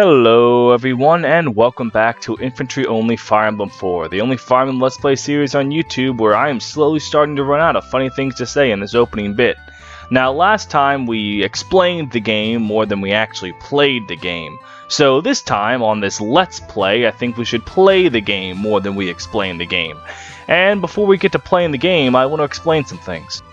Hello everyone, and welcome back to Infantry Only Fire Emblem 4, the only Fire Emblem Let's Play series on YouTube where I am slowly starting to run out of funny things to say in this opening bit. Now, last time we explained the game more than we actually played the game. So this time, on this Let's Play, I think we should play the game more than we explain the game. And before we get to playing the game, I want to explain some things.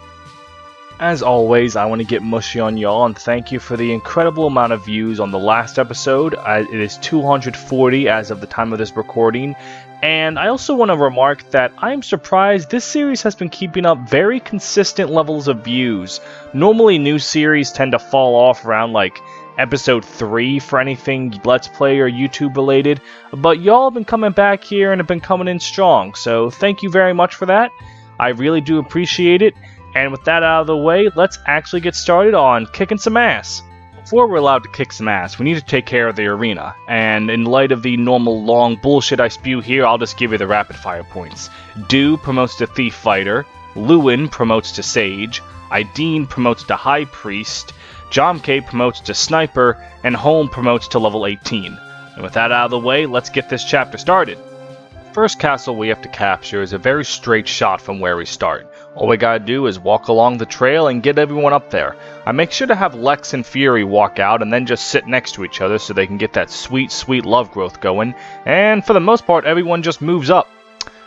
As always, I want to get mushy on y'all and thank you for the incredible amount of views on the last episode. It is 240 as of the time of this recording. And I also want to remark that I'm surprised this series has been keeping up very consistent levels of views. Normally new series tend to fall off around like episode 3 for anything Let's Play or YouTube related. But y'all have been coming back here and have been coming in strong. So thank you very much for that. I really do appreciate it. And with that out of the way, let's actually get started on kicking some ass. Before we're allowed to kick some ass, we need to take care of the arena. And in light of the normal long bullshit I spew here, I'll just give you the rapid fire points. Du promotes to Thief Fighter, Lewin promotes to Sage, Ideen promotes to High Priest, Jomke promotes to Sniper, and Holm promotes to level 18. And with that out of the way, let's get this chapter started. The first castle we have to capture is a very straight shot from where we start. All we gotta do is walk along the trail and get everyone up there. I make sure to have Lex and Fury walk out and then just sit next to each other so they can get that sweet, sweet love growth going. And for the most part, everyone just moves up.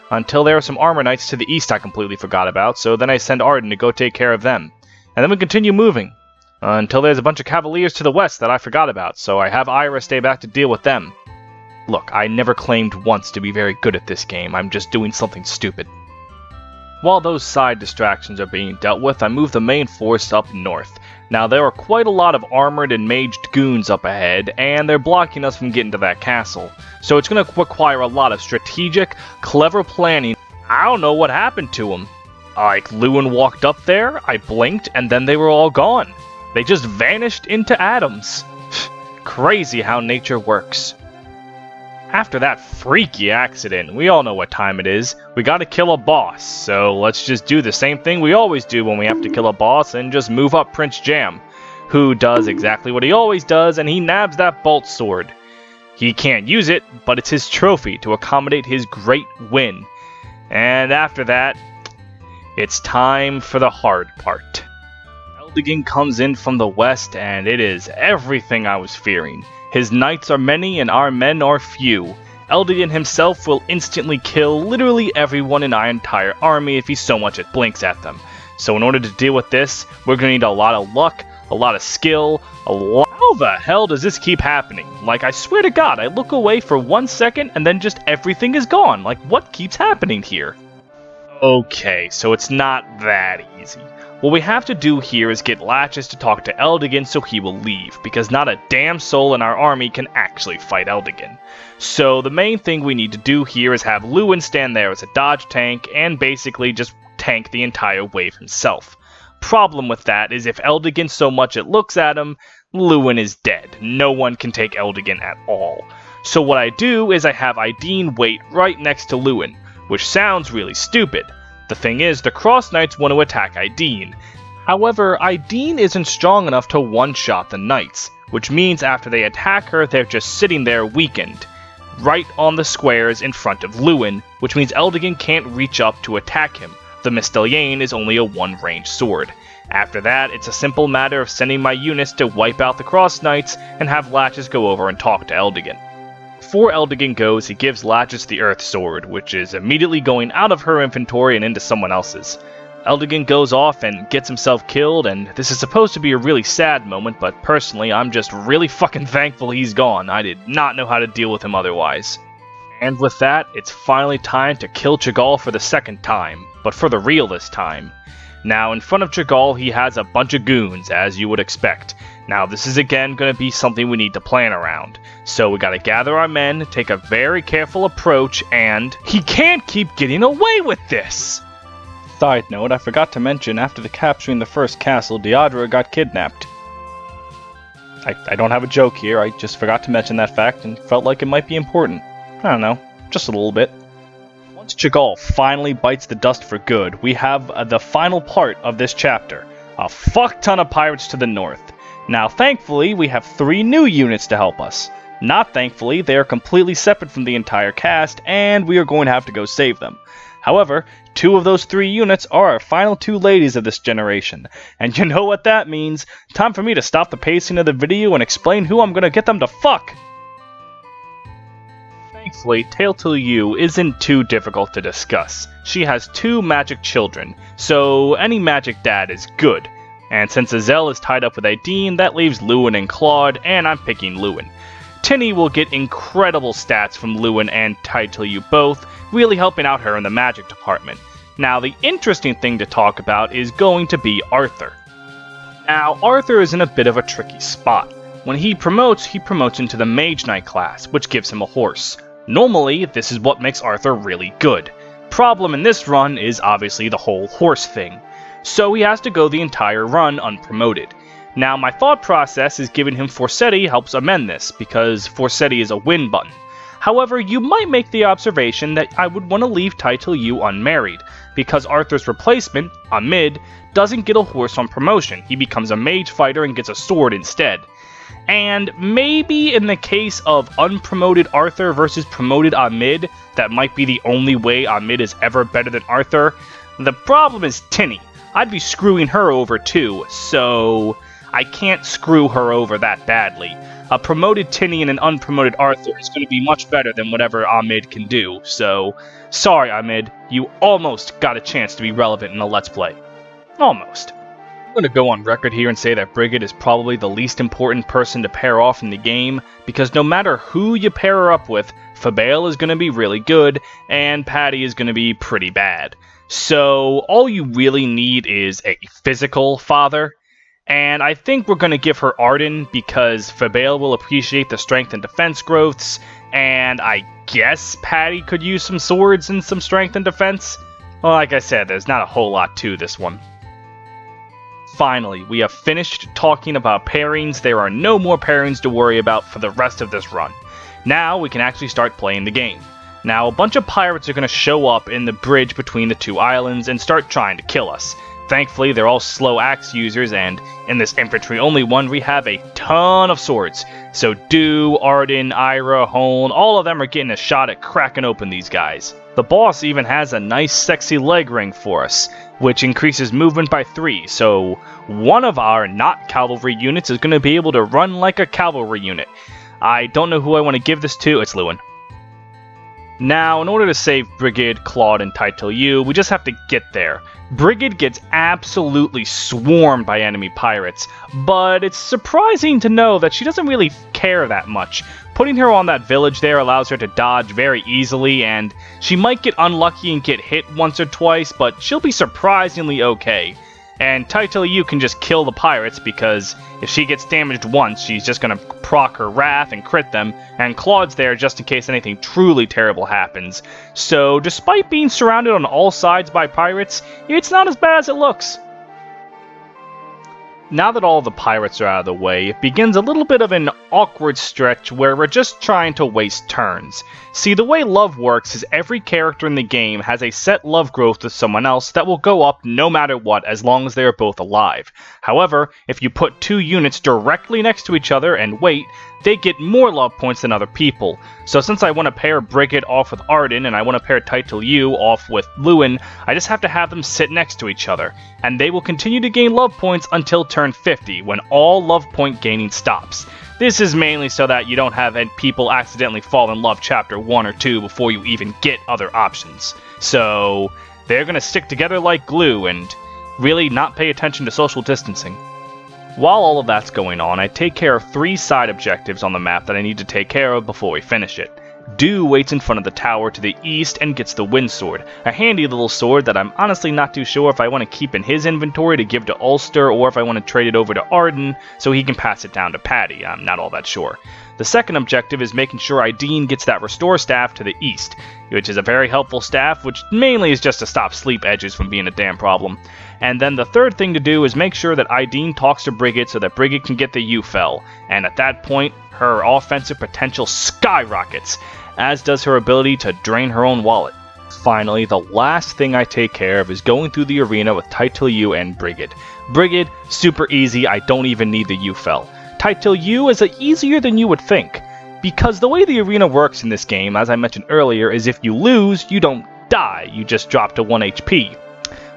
Until there are some armor knights to the east I completely forgot about, so then I send Arden to go take care of them. And then we continue moving. Until there's a bunch of cavaliers to the west that I forgot about, so I have Ira stay back to deal with them. Look, I never claimed once to be very good at this game, I'm just doing something stupid. While those side distractions are being dealt with, I move the main force up north. Now, there are quite a lot of armored and maged goons up ahead, and they're blocking us from getting to that castle. So it's going to require a lot of strategic, clever planning. I don't know what happened to them. Like, Lewin walked up there, I blinked, and then they were all gone. They just vanished into atoms. Crazy how nature works. After that freaky accident, we all know what time it is. We gotta kill a boss, so let's just do the same thing we always do when we have to kill a boss and just move up Prince Jam, who does exactly what he always does, and he nabs that bolt sword. He can't use it, but it's his trophy to accommodate his great win. And after that, it's time for the hard part. Eldigan comes in from the west, and it is everything I was fearing. His knights are many and our men are few. Eldigan himself will instantly kill literally everyone in our entire army if he so much as blinks at them. So in order to deal with this, we're going to need a lot of luck, a lot of skill, How the hell does this keep happening? Like, I swear to God, I look away for 1 second and then just everything is gone. Like, what keeps happening here? Okay, so it's not that easy. What we have to do here is get Latches to talk to Eldigan so he will leave, because not a damn soul in our army can actually fight Eldigan. So the main thing we need to do here is have Lewin stand there as a dodge tank and basically just tank the entire wave himself. Problem with that is if Eldigan so much it looks at him, Lewin is dead. No one can take Eldigan at all. So what I do is I have Ideen wait right next to Lewin, which sounds really stupid. The thing is, the Cross Knights want to attack Ideen. However, Ideen isn't strong enough to one-shot the Knights, which means after they attack her, they're just sitting there weakened, right on the squares in front of Lewin, which means Eldigan can't reach up to attack him. The Misteliane is only a one-range sword. After that, it's a simple matter of sending my units to wipe out the Cross Knights and have Latches go over and talk to Eldigan. Before Eldigan goes, he gives Latches the Earth Sword, which is immediately going out of her inventory and into someone else's. Eldigan goes off and gets himself killed, and this is supposed to be a really sad moment, but personally, I'm just really fucking thankful he's gone. I did not know how to deal with him otherwise. And with that, it's finally time to kill Chagall for the second time, but for the real this time. Now, in front of Chagall, he has a bunch of goons, as you would expect. Now, this is again going to be something we need to plan around. So we got to gather our men, take a very careful approach, and he can't keep getting away with this! Side note, I forgot to mention, after the capturing the first castle, Deidre got kidnapped. I don't have a joke here, I just forgot to mention that fact and felt like it might be important. I don't know, just a little bit. Once Chagall finally bites the dust for good, we have the final part of this chapter. A fuck ton of pirates to the north. Now, thankfully, we have 3 new units to help us. Not thankfully, they are completely separate from the entire cast, and we are going to have to go save them. However, 2 of those 3 units are our final 2 ladies of this generation, and you know what that means. Time for me to stop the pacing of the video and explain who I'm gonna get them to fuck! Thankfully, Tailtil isn't too difficult to discuss. She has 2 magic children, so any magic dad is good. And since Azel is tied up with Aideen, that leaves Lewin and Claude, and I'm picking Lewin. Tinny will get incredible stats from Lewin and Tailtil both, really helping out her in the magic department. Now, the interesting thing to talk about is going to be Arthur. Now, Arthur is in a bit of a tricky spot. When he promotes into the Mage Knight class, which gives him a horse. Normally, this is what makes Arthur really good. Problem in this run is obviously the whole horse thing. So he has to go the entire run unpromoted. Now, my thought process is giving him Forsetti helps amend this, because Forsetti is a win button. However, you might make the observation that I would want to leave Tailtil unmarried, because Arthur's replacement, Amid, doesn't get a horse on promotion. He becomes a mage fighter and gets a sword instead. And maybe in the case of unpromoted Arthur versus promoted Amid, that might be the only way Amid is ever better than Arthur. The problem is Tinny. I'd be screwing her over too, so I can't screw her over that badly. A promoted Tinny and an unpromoted Arthur is going to be much better than whatever Amid can do, so sorry Amid, you almost got a chance to be relevant in a Let's Play. Almost. I'm going to go on record here and say that Brigid is probably the least important person to pair off in the game, because no matter who you pair her up with, Fabale is going to be really good, and Patty is going to be pretty bad. So all you really need is a physical father, and I think we're going to give her Arden because Fabale will appreciate the strength and defense growths, and I guess Patty could use some swords and some strength and defense. Well, like I said, there's not a whole lot to this one. Finally, we have finished talking about pairings. There are no more pairings to worry about for the rest of this run. Now we can actually start playing the game. Now, a bunch of pirates are going to show up in the bridge between the 2 islands and start trying to kill us. Thankfully, they're all slow axe users, and in this infantry-only one, we have a ton of swords. So Du, Arden, Ira, Holn, all of them are getting a shot at cracking open these guys. The boss even has a nice sexy leg ring for us, which increases movement by 3, so one of our not cavalry units is going to be able to run like a cavalry unit. I don't know who I want to give this to, it's Lewin. Now, in order to save Brigid, Claude, and Tailtil we just have to get there. Brigid gets absolutely swarmed by enemy pirates, but it's surprising to know that she doesn't really care that much. Putting her on that village there allows her to dodge very easily, and she might get unlucky and get hit once or twice, but she'll be surprisingly okay. And Tailtil can just kill the pirates, because if she gets damaged once, she's just going to proc her wrath and crit them, and Claude's there just in case anything truly terrible happens. So, despite being surrounded on all sides by pirates, it's not as bad as it looks. Now that all the pirates are out of the way, it begins a little bit of an awkward stretch where we're just trying to waste turns. See, the way love works is every character in the game has a set love growth with someone else that will go up no matter what as long as they are both alive. However, if you put 2 units directly next to each other and wait, they get more love points than other people. So since I want to pair Brigid off with Arden and I want to pair Tailtil off with Lewin, I just have to have them sit next to each other. And they will continue to gain love points until turn 50, when all love point gaining stops. This is mainly so that you don't have people accidentally fall in love chapter 1 or 2 before you even get other options. So they're going to stick together like glue and really not pay attention to social distancing. While all of that's going on, I take care of 3 side objectives on the map that I need to take care of before we finish it. Du waits in front of the tower to the east and gets the wind sword, a handy little sword that I'm honestly not too sure if I want to keep in his inventory to give to Ulster or if I want to trade it over to Arden so he can pass it down to Patty. I'm not all that sure. The second objective is making sure Aideen gets that restore staff to the east, which is a very helpful staff, which mainly is just to stop sleep edges from being a damn problem. And then the third thing to do is make sure that Aideen talks to Brigid so that Brigid can get the Ufel, and at that point, her offensive potential skyrockets, as does her ability to drain her own wallet. Finally, the last thing I take care of is going through the arena with Tailtil and Brigid. Brigid, super easy, I don't even need the Ufel. Tailtil is easier than you would think. Because the way the arena works in this game, as I mentioned earlier, is if you lose, you don't die, you just drop to 1 HP.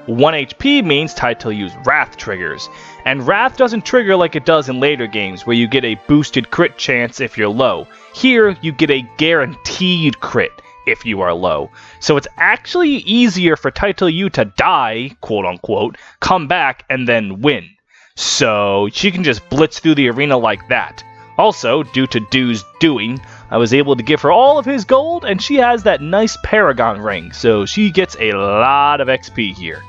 1 HP means Title U's Wrath triggers, and Wrath doesn't trigger like it does in later games where you get a boosted crit chance if you're low. Here, you get a guaranteed crit if you are low. So it's actually easier for Title U to die, quote unquote, come back, and then win. So she can just blitz through the arena like that. Also, due to Dew's doing, I was able to give her all of his gold, and she has that nice Paragon ring, so she gets a lot of XP here.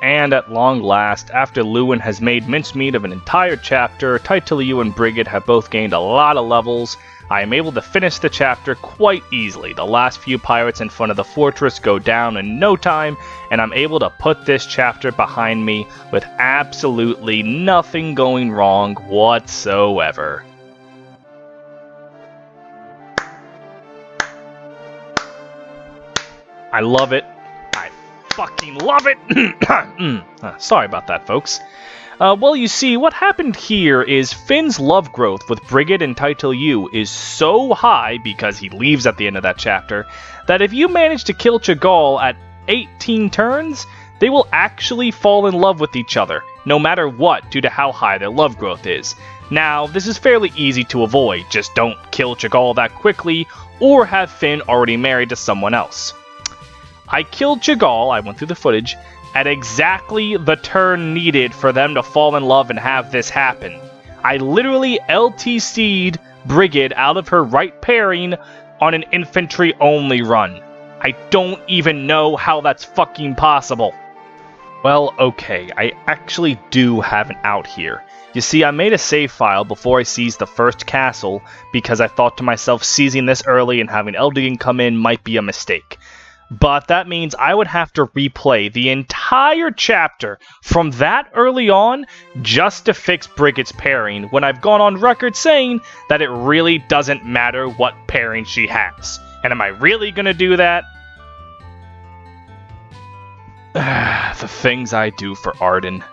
And at long last, after Lewin has made mincemeat of an entire chapter, Titiliu and Brigid have both gained a lot of levels. I am able to finish the chapter quite easily. The last few pirates in front of the fortress go down in no time, and I'm able to put this chapter behind me with absolutely nothing going wrong whatsoever. I love it. I fucking love it! Sorry about that, folks. Well, you see, what happened here is Finn's love growth with Brigid and Title U is so high, because he leaves at the end of that chapter, that if you manage to kill Chagall at 18 turns, they will actually fall in love with each other, no matter what, due to how high their love growth is. Now, this is fairly easy to avoid, just don't kill Chagall that quickly, or have Finn already married to someone else. I killed Chagall, I went through the footage, at exactly the turn needed for them to fall in love and have this happen. I literally LTC'd Brigid out of her right pairing on an infantry only run. I don't even know how that's fucking possible. Well, okay, I actually do have an out here. You see, I made a save file before I seized the first castle because I thought to myself seizing this early and having Eldigan come in might be a mistake. But that means I would have to replay the entire chapter from that early on just to fix Brigid's pairing, when I've gone on record saying that it really doesn't matter what pairing she has. And am I really gonna do that? The things I do for Arden.